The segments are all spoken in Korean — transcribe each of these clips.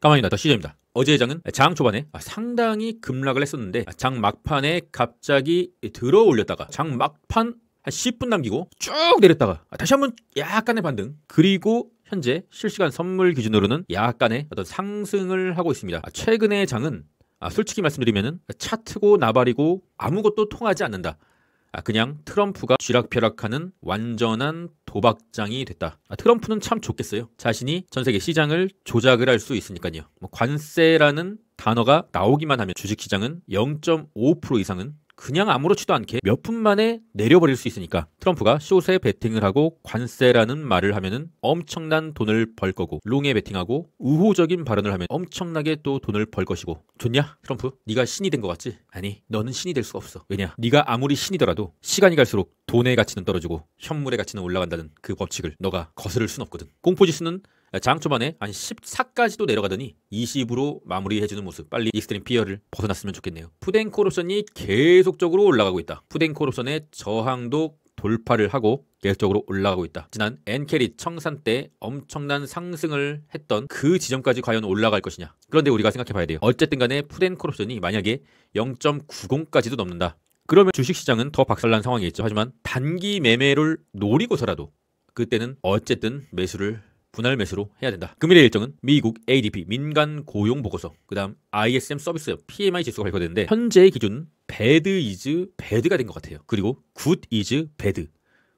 까만입니다. 더 시저입니다. 어제의 장은 장 초반에 상당히 급락을 했었는데 장 막판에 갑자기 들어 올렸다가 장 막판 한 10분 남기고 쭉 내렸다가 다시 한번 약간의 반등, 그리고 현재 실시간 선물 기준으로는 약간의 어떤 상승을 하고 있습니다. 최근의 장은 솔직히 말씀드리면은 차트고 나발이고 아무것도 통하지 않는다. 그냥 트럼프가 쥐락펴락하는 완전한 도박장이 됐다. 트럼프는 참 좋겠어요. 자신이 전세계 시장을 조작을 할 수 있으니까요. 관세라는 단어가 나오기만 하면 주식시장은 0.5% 이상은 그냥 아무렇지도 않게 몇 분 만에 내려버릴 수 있으니까 트럼프가 숏에 베팅을 하고 관세라는 말을 하면은 엄청난 돈을 벌 거고, 롱에 베팅하고 우호적인 발언을 하면 엄청나게 또 돈을 벌 것이고. 좋냐 트럼프? 네가 신이 된 것 같지? 아니, 너는 신이 될 수가 없어. 왜냐? 네가 아무리 신이더라도 시간이 갈수록 돈의 가치는 떨어지고 현물의 가치는 올라간다는 그 법칙을 너가 거스를 순 없거든. 공포지수는 장 초반에 한 14까지도 내려가더니 20으로 마무리해주는 모습, 빨리 익스트림 피어를 벗어났으면 좋겠네요. 푸덴콜 옵션이 계속적으로 올라가고 있다. 푸덴콜 옵션의 저항도 돌파를 하고 계속적으로 올라가고 있다. 지난 엔캐리 청산 때 엄청난 상승을 했던 그 지점까지 과연 올라갈 것이냐. 그런데 우리가 생각해봐야 돼요. 어쨌든 간에 푸덴콜 옵션이 만약에 0.90까지도 넘는다. 그러면 주식시장은 더 박살난 상황이 있죠. 하지만 단기 매매를 노리고서라도 그때는 어쨌든 매수를 분할 매수로 해야 된다. 금일의 일정은 미국 ADP 민간 고용 보고서, 그 다음 ISM 서비스 PMI 지수가 발표되는데 현재의 기준 배드 이즈 배드가 된 것 같아요. 그리고 굿 이즈 배드,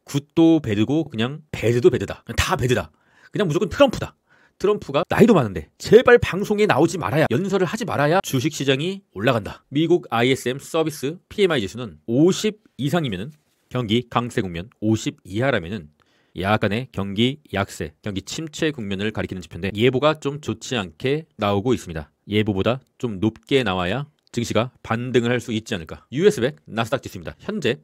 굿도 배드고 그냥 배드도 배드다. 그냥 다 배드다. 그냥 무조건 트럼프다. 트럼프가 나이도 많은데 제발 방송에 나오지 말아야, 연설을 하지 말아야 주식시장이 올라간다. 미국 ISM 서비스 PMI 지수는 50 이상이면은 경기 강세 국면, 50 이하라면은 약간의 경기 약세, 경기 침체 국면을 가리키는 지표인데 예보가 좀 좋지 않게 나오고 있습니다. 예보보다 좀 높게 나와야 증시가 반등을 할 수 있지 않을까. US100 나스닥 지수입니다. 현재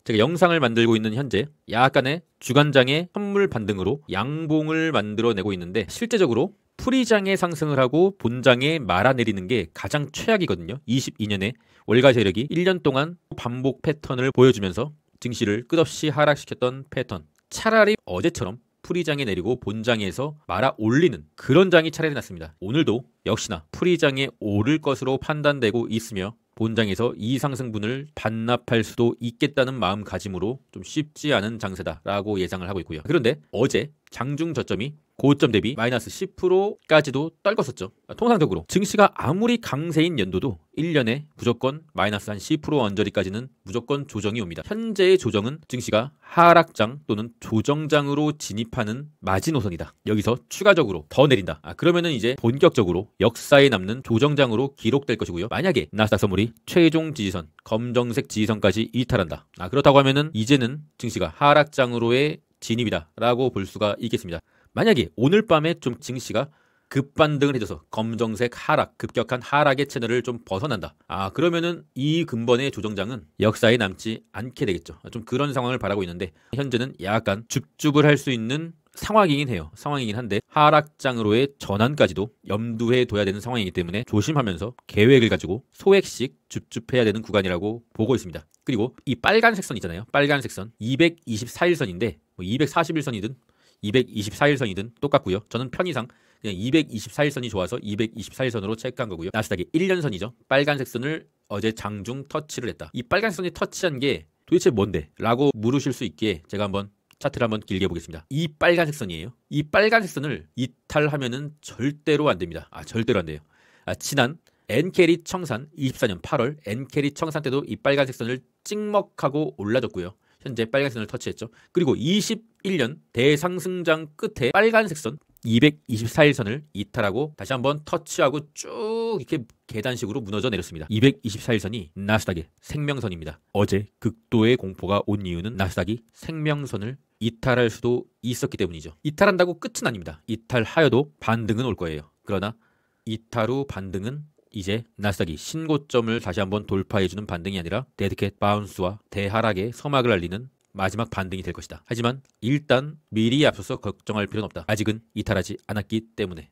제가 영상을 만들고 있는 현재 약간의 주간장의 선물 반등으로 양봉을 만들어내고 있는데, 실제적으로 풀이장의 상승을 하고 본장에 말아내리는 게 가장 최악이거든요. 22년에 월가 세력이 1년 동안 반복 패턴을 보여주면서 증시를 끝없이 하락시켰던 패턴. 차라리 어제처럼 풀이장에 내리고 본장에서 말아 올리는 그런 장이 차라리 낫습니다. 오늘도 역시나 풀이장에 오를 것으로 판단되고 있으며 본장에서 이 상승분을 반납할 수도 있겠다는 마음가짐으로 좀 쉽지 않은 장세다라고 예상을 하고 있고요. 그런데 어제 장중 저점이 고점 대비 마이너스 10%까지도 떨궜었죠. 통상적으로 증시가 아무리 강세인 연도도 1년에 무조건 마이너스 한 10% 언저리까지는 무조건 조정이 옵니다. 현재의 조정은 증시가 하락장 또는 조정장으로 진입하는 마지노선이다. 여기서 추가적으로 더 내린다. 그러면은 이제 본격적으로 역사에 남는 조정장으로 기록될 것이고요. 만약에 나스닥 선물이 최종 지지선, 검정색 지지선까지 이탈한다. 그렇다고 하면은 이제는 증시가 하락장으로의 진입이다 라고 볼 수가 있겠습니다. 만약에 오늘 밤에 좀 증시가 급반등을 해줘서 검정색 하락, 급격한 하락의 채널을 좀 벗어난다. 그러면은 이 근본의 조정장은 역사에 남지 않게 되겠죠. 좀 그런 상황을 바라고 있는데 현재는 약간 줍줍을 할 수 있는 상황이긴 해요. 상황이긴 한데 하락장으로의 전환까지도 염두에 둬야 되는 상황이기 때문에 조심하면서 계획을 가지고 소액씩 줍줍해야 되는 구간이라고 보고 있습니다. 그리고 이 빨간색 선 있잖아요. 빨간색 선 224일선인데 241선이든 224일선이든 똑같고요. 저는 편의상 그냥 224일선이 좋아서 224일선으로 체크한 거고요. 나스닥이 1년선이죠. 빨간색 선을 어제 장중 터치를 했다. 이 빨간색 선이 터치한 게 도대체 뭔데? 라고 물으실 수 있기에 제가 한번 차트를 한번 길게 보겠습니다. 이 빨간색 선이에요. 이 빨간색 선을 이탈하면은 절대로 안 됩니다. 절대로 안 돼요. 지난 엔캐리 청산 24년 8월 엔캐리 청산 때도 이 빨간색 선을 찍먹하고 올라졌고요. 현재 빨간색 선을 터치했죠. 그리고 21년 대상승장 끝에 빨간색 선 224일선을 이탈하고 다시 한번 터치하고 쭉 이렇게 계단식으로 무너져 내렸습니다. 224일선이 나스닥의 생명선입니다. 어제 극도의 공포가 온 이유는 나스닥이 생명선을 이탈할 수도 있었기 때문이죠. 이탈한다고 끝은 아닙니다. 이탈하여도 반등은 올 거예요. 그러나 이탈 후 반등은 이제 나스닥이 신고점을 다시 한번 돌파해주는 반등이 아니라 데드캣 바운스와 대하락의 서막을 알리는 마지막 반등이 될 것이다. 하지만 일단 미리 앞서서 걱정할 필요는 없다. 아직은 이탈하지 않았기 때문에.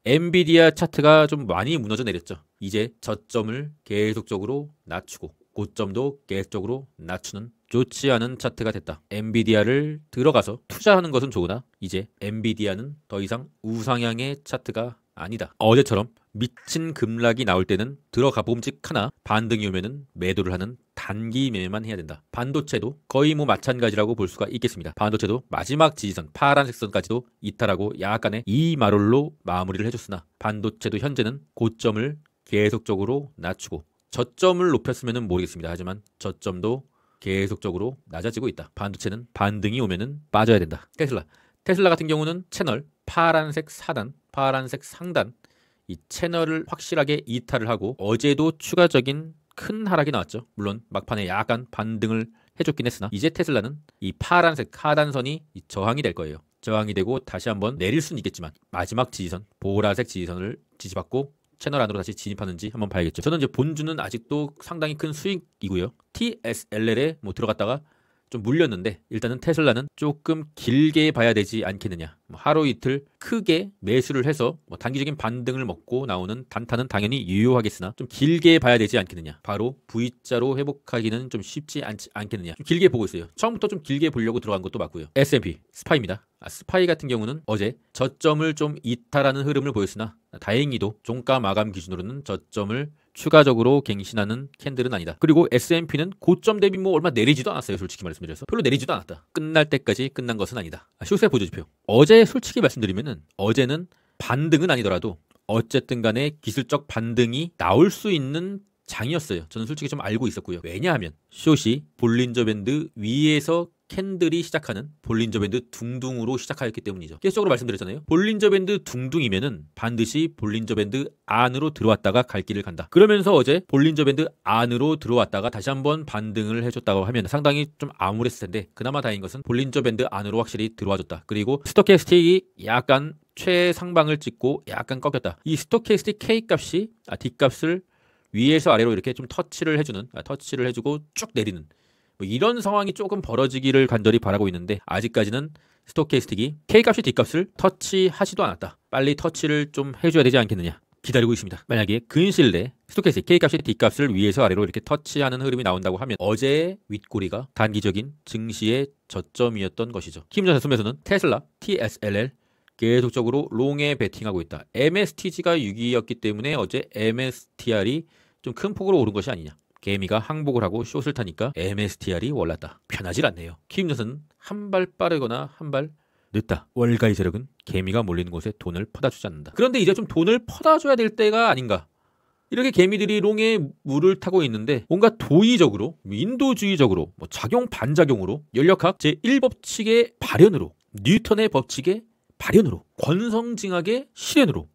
엔비디아 차트가 좀 많이 무너져 내렸죠. 이제 저점을 계속적으로 낮추고 고점도 계속적으로 낮추는 좋지 않은 차트가 됐다. 엔비디아를 들어가서 투자하는 것은 좋으나 이제 엔비디아는 더 이상 우상향의 차트가 아니다. 어제처럼 미친 급락이 나올 때는 들어가 봄직하나 반등이 오면은 매도를 하는 단기 매매만 해야 된다. 반도체도 거의 뭐 마찬가지라고 볼 수가 있겠습니다. 반도체도 마지막 지지선 파란색 선까지도 이탈하고 약간의 이마롤로 마무리를 해줬으나 반도체도 현재는 고점을 계속적으로 낮추고 저점을 높였으면 모르겠습니다. 하지만 저점도 계속적으로 낮아지고 있다. 반도체는 반등이 오면은 빠져야 된다. 테슬라 같은 경우는 채널 파란색 하단, 파란색 상단 이 채널을 확실하게 이탈을 하고 어제도 추가적인 큰 하락이 나왔죠. 물론 막판에 약간 반등을 해줬긴 했으나 이제 테슬라는 이 파란색 하단선이 저항이 될 거예요. 저항이 되고 다시 한번 내릴 수는 있겠지만 마지막 지지선, 보라색 지지선을 지지받고 채널 안으로 다시 진입하는지 한번 봐야겠죠. 저는 이제 본주는 아직도 상당히 큰 수익이고요. TSLL에 뭐 들어갔다가 좀 물렸는데 일단은 테슬라는 조금 길게 봐야 되지 않겠느냐. 하루 이틀 크게 매수를 해서 단기적인 반등을 먹고 나오는 단타는 당연히 유효하겠으나 좀 길게 봐야 되지 않겠느냐. 바로 V자로 회복하기는 좀 쉽지 않겠느냐. 좀 길게 보고 있어요. 처음부터 좀 길게 보려고 들어간 것도 맞고요. S&P 스파이입니다. 스파이 같은 경우는 어제 저점을 좀 이탈하는 흐름을 보였으나 다행히도 종가 마감 기준으로는 저점을 추가적으로 갱신하는 캔들은 아니다. 그리고 S&P는 고점 대비 뭐 얼마 내리지도 않았어요. 솔직히 말씀드려서 별로 내리지도 않았다. 끝날 때까지 끝난 것은 아니다. 시세 보조지표. 어제 솔직히 말씀드리면은 어제는 반등은 아니더라도 어쨌든 간에 기술적 반등이 나올 수 있는 장이었어요. 저는 솔직히 좀 알고 있었고요. 왜냐하면 숏이 볼린저 밴드 위에서 캔들이 시작하는 볼린저 밴드 둥둥으로 시작하였기 때문이죠. 계속적으로 말씀드렸잖아요. 볼린저 밴드 둥둥이면은 반드시 볼린저 밴드 안으로 들어왔다가 갈 길을 간다. 그러면서 어제 볼린저 밴드 안으로 들어왔다가 다시 한번 반등을 해줬다고 하면 상당히 좀 암울했을 텐데 그나마 다행인 것은 볼린저 밴드 안으로 확실히 들어와줬다. 그리고 스토캐스틱이 약간 최상방을 찍고 약간 꺾였다. 이 스토캐스틱 K값이 D값을 위에서 아래로 이렇게 좀 터치를 해주고 쭉 내리는 뭐 이런 상황이 조금 벌어지기를 간절히 바라고 있는데 아직까지는 스토캐스틱이 K값이 D값을 터치하지도 않았다. 빨리 터치를 좀 해줘야 되지 않겠느냐 기다리고 있습니다. 만약에 근시일 내에 스토캐스틱 K값이 D값을 위에서 아래로 이렇게 터치하는 흐름이 나온다고 하면 어제의 윗꼬리가 단기적인 증시의 저점이었던 것이죠. 힘전자 순매수는 테슬라, TSLL 계속적으로 롱에 베팅하고 있다. MSTG가 6위였기 때문에 어제 MSTR이 좀 큰 폭으로 오른 것이 아니냐. 개미가 항복을 하고 숏을 타니까 MSTR이 올랐다. 편하질 않네요. 키움전선은 한 발 빠르거나 한 발 늦다. 월가의 세력은 개미가 몰리는 곳에 돈을 퍼다주지 않는다. 그런데 이제 좀 돈을 퍼다줘야 될 때가 아닌가. 이렇게 개미들이 롱에 물을 타고 있는데 뭔가 도의적으로, 인도주의적으로, 작용 반작용으로 연력학 제1법칙의 발현으로, 뉴턴의 법칙의 발현으로, 권성징악의 실현으로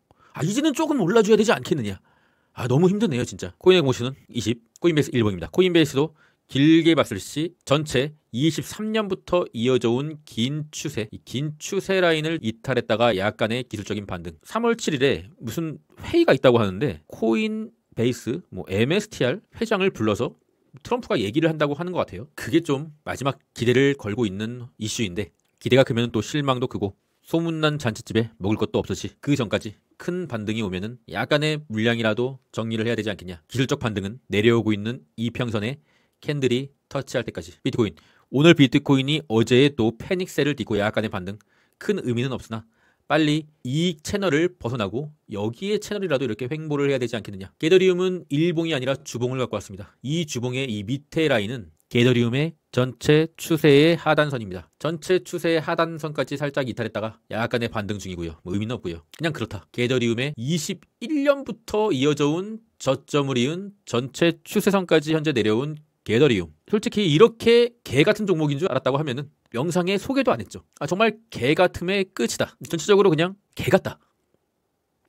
이제는 조금 올라줘야 되지 않겠느냐. 너무 힘드네요 진짜. 코인의 모션은 20, 코인베이스 1번입니다. 코인베이스도 길게 봤을 시 전체 23년부터 이어져 온 긴 추세, 이 긴 추세 라인을 이탈했다가 약간의 기술적인 반등. 3월 7일에 무슨 회의가 있다고 하는데 코인베이스 MSTR 회장을 불러서 트럼프가 얘기를 한다고 하는 것 같아요. 그게 좀 마지막 기대를 걸고 있는 이슈인데 기대가 크면 또 실망도 크고 소문난 잔치집에 먹을 것도 없었지. 그 전까지 큰 반등이 오면은 약간의 물량이라도 정리를 해야 되지 않겠냐. 기술적 반등은 내려오고 있는 이평선에 캔들이 터치할 때까지. 비트코인. 오늘 비트코인이 어제의 또 패닉셀을 딛고 약간의 반등. 큰 의미는 없으나 빨리 이 채널을 벗어나고 여기에 채널이라도 이렇게 횡보를 해야 되지 않겠느냐. 게더리움은 일봉이 아니라 주봉을 갖고 왔습니다. 이 주봉의 이 밑에 라인은 게더리움의 전체 추세의 하단선입니다. 전체 추세의 하단선까지 살짝 이탈했다가 약간의 반등 중이고요. 의미는 없고요. 그냥 그렇다. 게더리움의 21년부터 이어져 온 저점을 이은 전체 추세선까지 현재 내려온 게더리움. 솔직히 이렇게 개 같은 종목인 줄 알았다고 하면은 영상에 소개도 안 했죠. 정말 개 같음의 끝이다. 전체적으로 그냥 개 같다.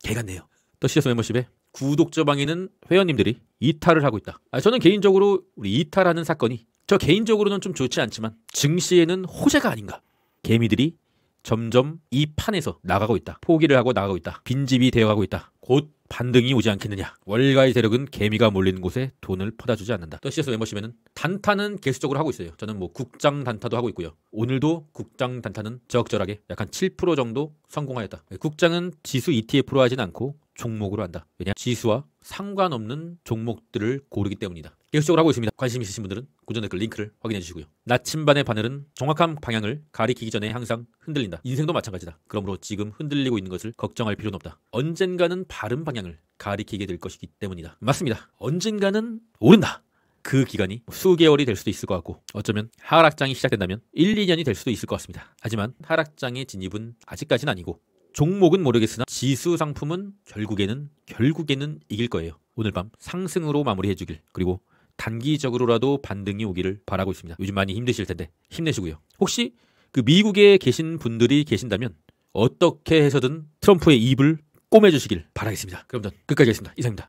개 같네요. 더 CS 멤버십에 구독자 방에는 회원님들이 이탈을 하고 있다. 저는 개인적으로 우리 이탈하는 사건이 저 개인적으로는 좀 좋지 않지만 증시에는 호재가 아닌가. 개미들이 점점 이 판에서 나가고 있다. 포기를 하고 나가고 있다. 빈집이 되어가고 있다. 곧 반등이 오지 않겠느냐. 월가의 세력은 개미가 몰리는 곳에 돈을 퍼다주지 않는다. 더 CS 멤버십에는 단타는 계속적으로 하고 있어요. 저는 국장 단타도 하고 있고요. 오늘도 국장 단타는 적절하게 약간 7% 정도 성공하였다. 국장은 지수 ETF로 하진 않고 종목으로 한다. 왜냐? 지수와 상관없는 종목들을 고르기 때문이다. 계속적으로 하고 있습니다. 관심 있으신 분들은 고정 댓글 링크를 확인해 주시고요. 나침반의 바늘은 정확한 방향을 가리키기 전에 항상 흔들린다. 인생도 마찬가지다. 그러므로 지금 흔들리고 있는 것을 걱정할 필요는 없다. 언젠가는 바른 방향을 가리키게 될 것이기 때문이다. 맞습니다. 언젠가는 오른다. 그 기간이 수개월이 될 수도 있을 것 같고 어쩌면 하락장이 시작된다면 1, 2년이 될 수도 있을 것 같습니다. 하지만 하락장의 진입은 아직까지는 아니고 종목은 모르겠으나 지수 상품은 결국에는 이길 거예요. 오늘 밤 상승으로 마무리해 주길, 그리고 단기적으로라도 반등이 오기를 바라고 있습니다. 요즘 많이 힘드실 텐데 힘내시고요. 혹시 그 미국에 계신 분들이 계신다면 어떻게 해서든 트럼프의 입을 꼬매주시길 바라겠습니다. 그럼 전 끝까지 하겠습니다. 이상입니다.